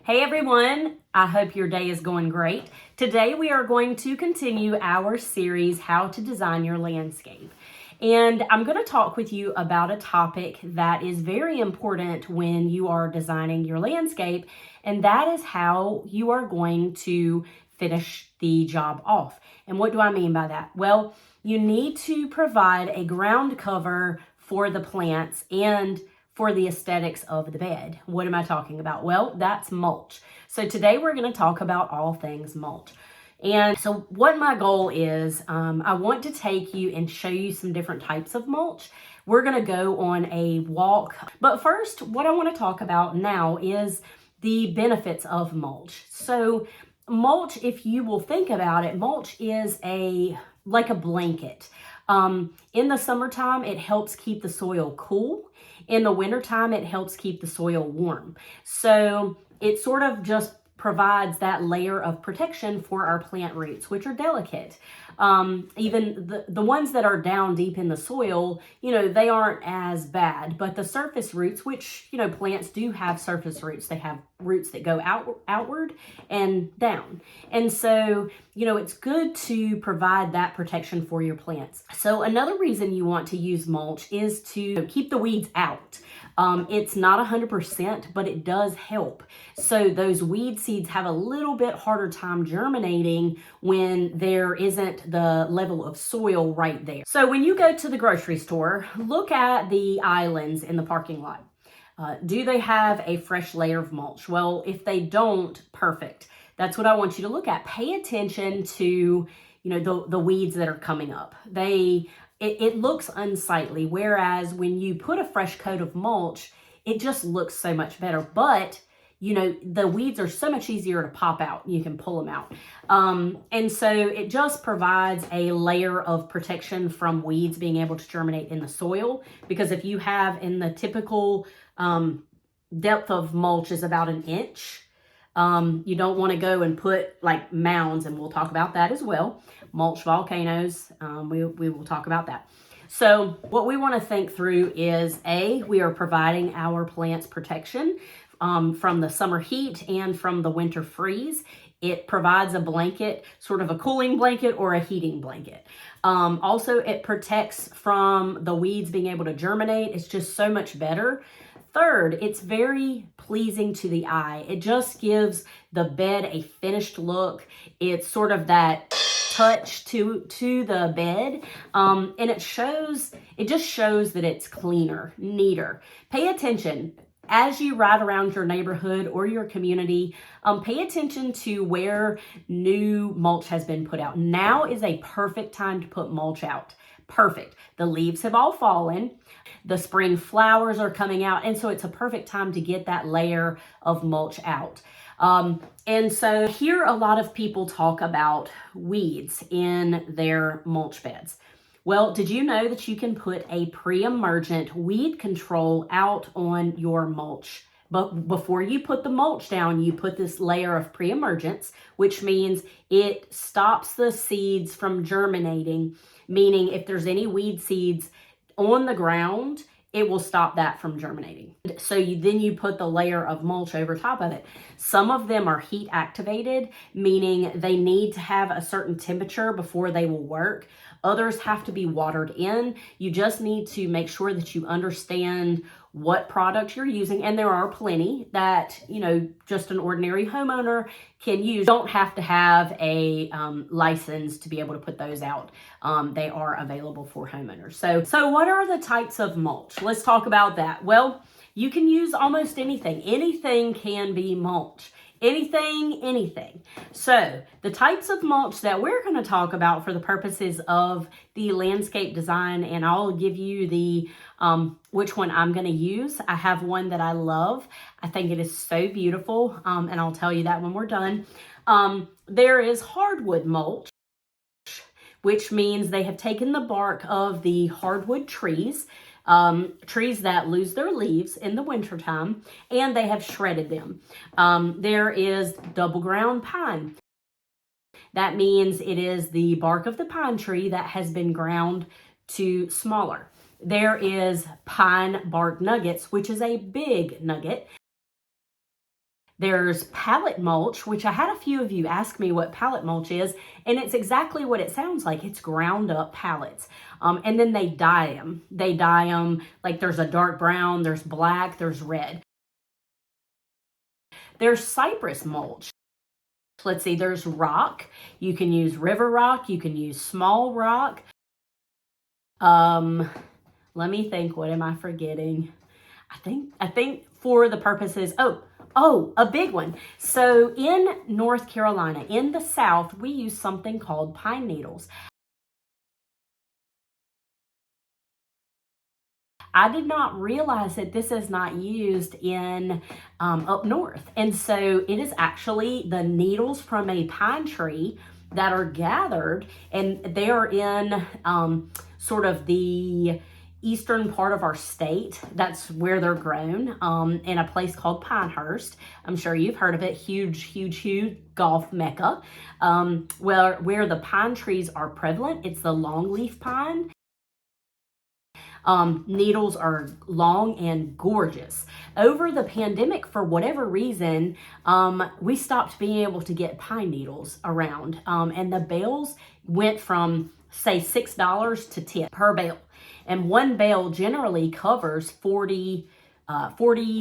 Hey everyone, I hope your day is going great. Today we are going to continue our series, How to Design Your Landscape. And I'm going to talk with you about a topic that is very important when you are designing your landscape, and that is how you are going to finish the job off. And what do I mean by that? Well, you need to provide a ground cover for the plants and for the aesthetics of the bed. What am I talking about? Well, that's mulch. So today we're going to talk about all things mulch. And so what my goal is, I want to take you and show you some different types of mulch. We're going to go on a walk. But first, what I want to talk about now is the benefits of mulch. So mulch, if you will think about it, mulch is like a blanket. In the summertime, it helps keep the soil cool. In the wintertime, it helps keep the soil warm. So it sort of just provides that layer of protection for our plant roots, which are delicate. Even the ones that are down deep in the soil, they aren't as bad, but the surface roots, which, plants do have surface roots. They have roots that go outward and down. And so, it's good to provide that protection for your plants. So another reason you want to use mulch is to keep the weeds out. It's not 100%, but it does help. So those weed seeds have a little bit harder time germinating when there isn't the level of soil right there. So when you go to the grocery store, look at the islands in the parking lot. Do they have a fresh layer of mulch? Well, if they don't, perfect. That's what I want you to look at. Pay attention to, the weeds that are coming up. It looks unsightly, whereas when you put a fresh coat of mulch, it just looks so much better. But, the weeds are so much easier to pop out. You can pull them out. And so it just provides a layer of protection from weeds being able to germinate in the soil. Because if you have in the typical depth of mulch is about 1 inch, you don't want to go and put like mounds, and we'll talk about that as well. Mulch volcanoes, we will talk about that. So what we want to think through is we are providing our plants protection from the summer heat and from the winter freeze. It provides a blanket, sort of a cooling blanket or a heating blanket. Also, it protects from the weeds being able to germinate. It's just so much better. Third, it's very pleasing to the eye. It just gives the bed a finished look. It's sort of that touch to the bed, and it just shows that it's cleaner, neater. Pay attention as you ride around your neighborhood or your community. Pay attention to where new mulch has been put out. Now is a perfect time to put mulch out. Perfect. The leaves have all fallen. The spring flowers are coming out. And so it's a perfect time to get that layer of mulch out. And so I hear a lot of people talk about weeds in their mulch beds. Well, did you know that you can put a pre-emergent weed control out on your mulch? But before you put the mulch down, you put this layer of pre-emergence, which means it stops the seeds from germinating, meaning if there's any weed seeds on the ground, it will stop that from germinating. So then you put the layer of mulch over top of it. Some of them are heat activated, meaning they need to have a certain temperature before they will work. Others have to be watered in. You just need to make sure that you understand what product you're using. And there are plenty that, just an ordinary homeowner can use. You don't have to have a license to be able to put those out. They are available for homeowners. So what are the types of mulch? Let's talk about that. Well, you can use almost anything. Anything can be mulch. Anything. So the types of mulch that we're going to talk about for the purposes of the landscape design, and I'll give you the which one I'm going to use. I have one that I love. I think it is so beautiful, and I'll tell you that when we're done. There is hardwood mulch, which means they have taken the bark of the hardwood trees, trees that lose their leaves in the wintertime, and they have shredded them. There is double ground pine. That means it is the bark of the pine tree that has been ground to smaller. There is pine bark nuggets, which is a big nugget. There's pallet mulch, which I had a few of you ask me what pallet mulch is, and it's exactly what it sounds like. It's ground up pallets. And then they dye them. They dye them like there's a dark brown, there's black, there's red. There's cypress mulch. Let's see, there's rock. You can use river rock, you can use small rock. Let me think, what am I forgetting? I think for the purposes, a big one. So in North Carolina, in the South, we use something called pine needles. I did not realize that this is not used in up north. And so it is actually the needles from a pine tree that are gathered, and they are in sort of the eastern part of our state. That's where they're grown, in a place called Pinehurst. I'm sure you've heard of it. Huge golf mecca. Where the pine trees are prevalent. It's the longleaf pine. Needles are long and gorgeous. Over the pandemic, for whatever reason, we stopped being able to get pine needles around, and the bales went from, say, $6 to $10 per bale. And one bale generally covers 40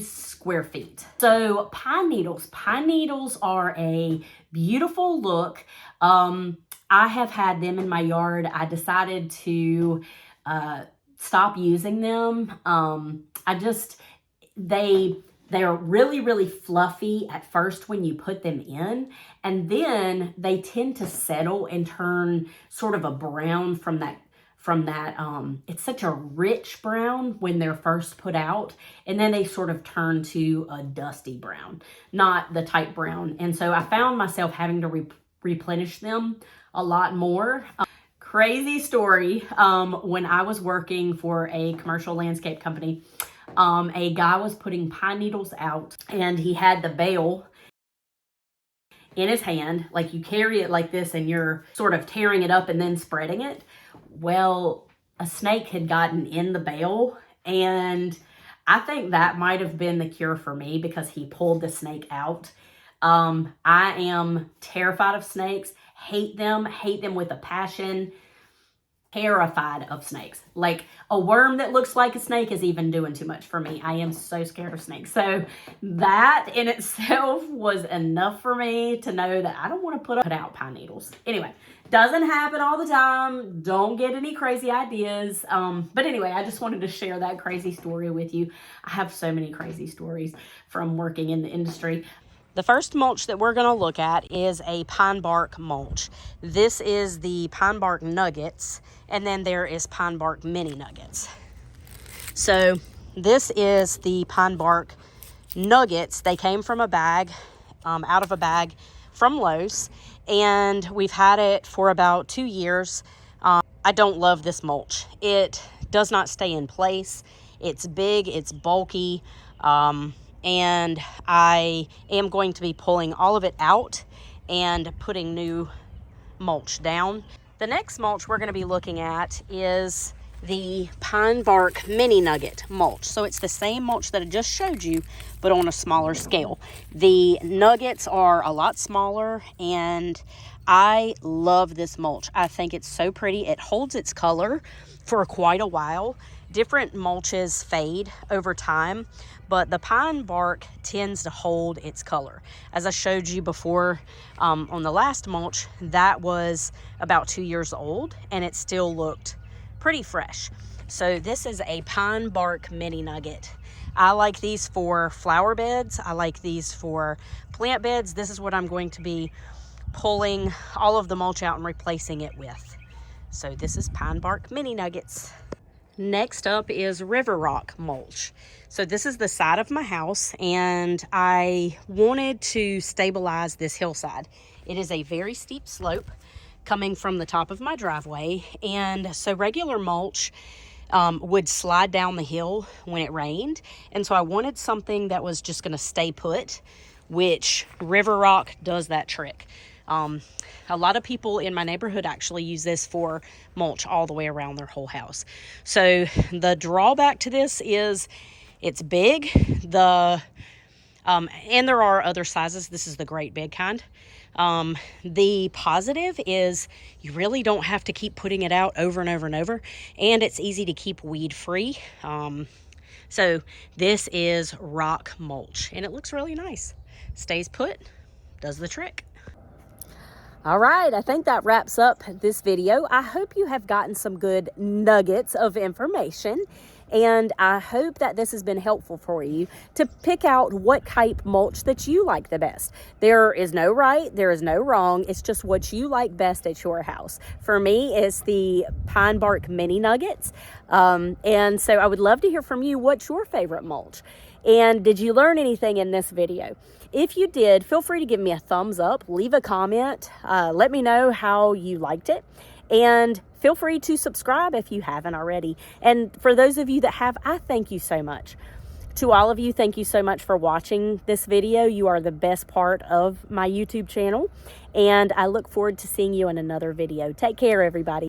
square feet. So pine needles are a beautiful look. I have had them in my yard. I decided to stop using them. They are really fluffy at first when you put them in, and then they tend to settle and turn sort of a brown from that it's such a rich brown when they're first put out, and then they sort of turn to a dusty brown, not the type brown. And so I found myself having to replenish them a lot more. Crazy story, when I was working for a commercial landscape company, a guy was putting pine needles out, and he had the bale in his hand, like you carry it like this and you're sort of tearing it up and then spreading it. Well, a snake had gotten in the bale, and I think that might have been the cure for me, because he pulled the snake out. I am terrified of snakes, hate them with a passion. Terrified of snakes. Like a worm that looks like a snake is even doing too much for me. I am so scared of snakes. So that in itself was enough for me to know that I don't want to put out pine needles. Anyway, doesn't happen all the time. Don't get any crazy ideas. But anyway, I just wanted to share that crazy story with you. I have so many crazy stories from working in the industry. The first mulch that we're going to look at is a pine bark mulch. This is the pine bark nuggets, and then there is pine bark mini nuggets. So this is the pine bark nuggets. They came from a bag, out of a bag from Lowe's, and we've had it for about 2 years. I don't love this mulch. It does not stay in place. It's big, it's bulky, and I am going to be pulling all of it out and putting new mulch down. The next mulch we're going to be looking at is the pine bark mini nugget mulch. So it's the same mulch that I just showed you, but on a smaller scale. The nuggets are a lot smaller, and I love this mulch. I think it's so pretty. It holds its color for quite a while. Different mulches fade over time, but the pine bark tends to hold its color. As I showed you before, on the last mulch, that was about 2 years old, and it still looked pretty fresh. So this is a pine bark mini nugget. I like these for flower beds. I like these for plant beds. This is what I'm going to be pulling all of the mulch out and replacing it with. So this is pine bark mini nuggets. Next up is river rock mulch. So this is the side of my house, and I wanted to stabilize this hillside. It is a very steep slope coming from the top of my driveway, and so regular mulch would slide down the hill when it rained, and so I wanted something that was just going to stay put, which river rock does that trick. A lot of people in my neighborhood actually use this for mulch all the way around their whole house. So the drawback to this is it's big. The And there are other sizes. This is the great big kind. The positive is you really don't have to keep putting it out over and over and over, and it's easy to keep weed free. So this is rock mulch, and it looks really nice. Stays put, does the trick. All right, I think that wraps up this video. I hope you have gotten some good nuggets of information, and I hope that this has been helpful for you to pick out what type mulch that you like the best. There is no right, there is no wrong. It's just what you like best at your house. For me, it's the pine bark mini nuggets. And so I would love to hear from you. What's your favorite mulch? And did you learn anything in this video? If you did, feel free to give me a thumbs up, leave a comment, let me know how you liked it, and feel free to subscribe if you haven't already. And for those of you that have, I thank you so much. To all of you, thank you so much for watching this video. You are the best part of my YouTube channel, and I look forward to seeing you in another video. Take care, everybody.